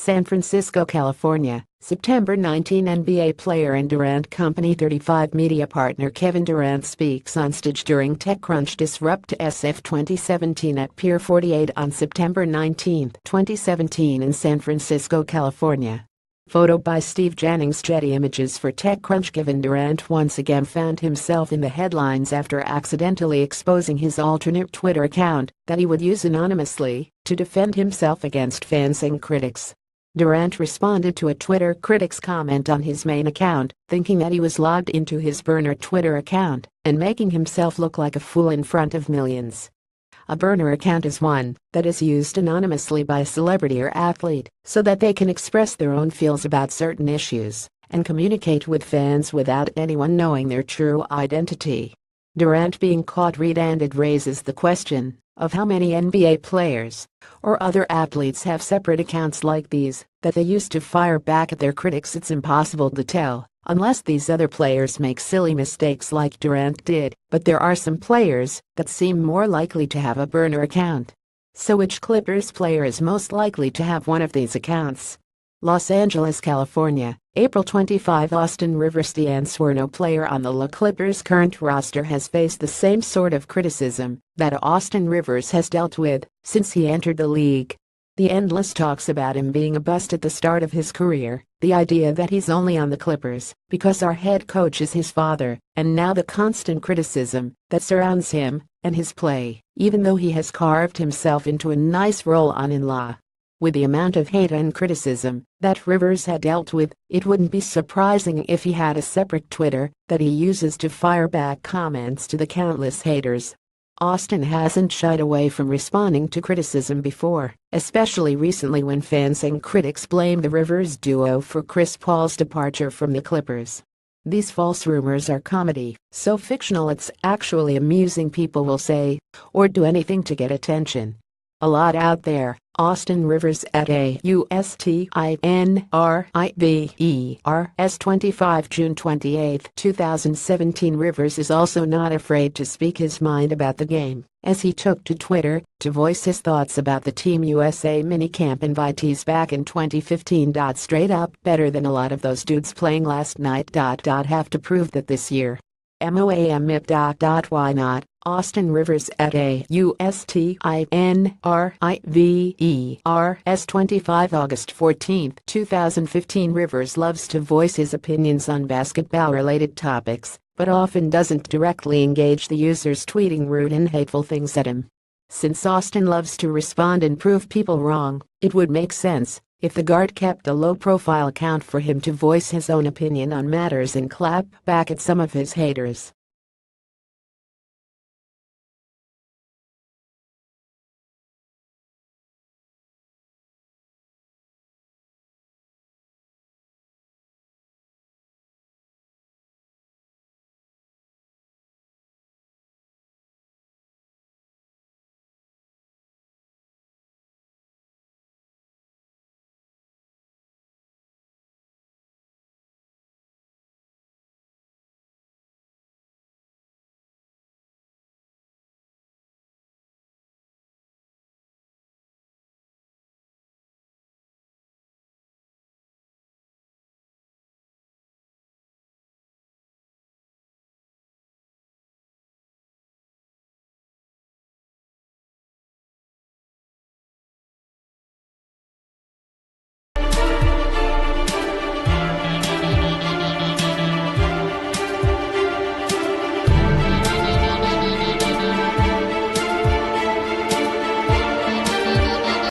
San Francisco, California, September 19. NBA player and Durant Company35 media partner Kevin Durant speaks on stage during TechCrunch Disrupt SF 2017 at Pier 48 on September 19, 2017 in San Francisco, California. Photo by Steve Jennings. Getty Images for TechCrunch. Kevin Durant once again found himself in the headlines after accidentally exposing his alternate Twitter account that he would use anonymously to defend himself against fans and critics. Durant responded to a Twitter critic's comment on his main account, thinking that he was logged into his burner Twitter account and making himself look like a fool in front of millions. A burner account is one that is used anonymously by a celebrity or athlete so that they can express their own feels about certain issues and communicate with fans without anyone knowing their true identity. Durant being caught red-handed raises the question of how many NBA players or other athletes have separate accounts like these that they use to fire back at their critics. It's impossible to tell unless these other players make silly mistakes like Durant did, but there are some players that seem more likely to have a burner account. So which Clippers player is most likely to have one of these accounts? Los Angeles, California, April 25. Austin Rivers, the Ansuerno player on the Clippers' current roster, has faced the same sort of criticism that Austin Rivers has dealt with since he entered the league. The endless talks about him being a bust at the start of his career, the idea that he's only on the Clippers because our head coach is his father, and now the constant criticism that surrounds him and his play, even though he has carved himself into a nice role on in-law. With the amount of hate and criticism that Rivers had dealt with, it wouldn't be surprising if he had a separate Twitter that he uses to fire back comments to the countless haters. Austin hasn't shied away from responding to criticism before, especially recently when fans and critics blame the Rivers duo for Chris Paul's departure from the Clippers. These false rumors are comedy, so fictional it's actually amusing, people will say, or do anything to get attention. A lot out there. Austin Rivers at AUSTINRIVERS 25. June 28, 2017. Rivers is also not afraid to speak his mind about the game, as he took to Twitter to voice his thoughts about the Team USA minicamp invitees back in 2015. Straight up, better than a lot of those dudes playing last night. Have to prove that this year. MOAMIP. Why not? Austin Rivers at AUSTINRIVERS 25. August 14, 2015. Rivers loves to voice his opinions on basketball-related topics, but often doesn't directly engage the users tweeting rude and hateful things at him. Since Austin loves to respond and prove people wrong, it would make sense if the guard kept a low-profile account for him to voice his own opinion on matters and clap back at some of his haters.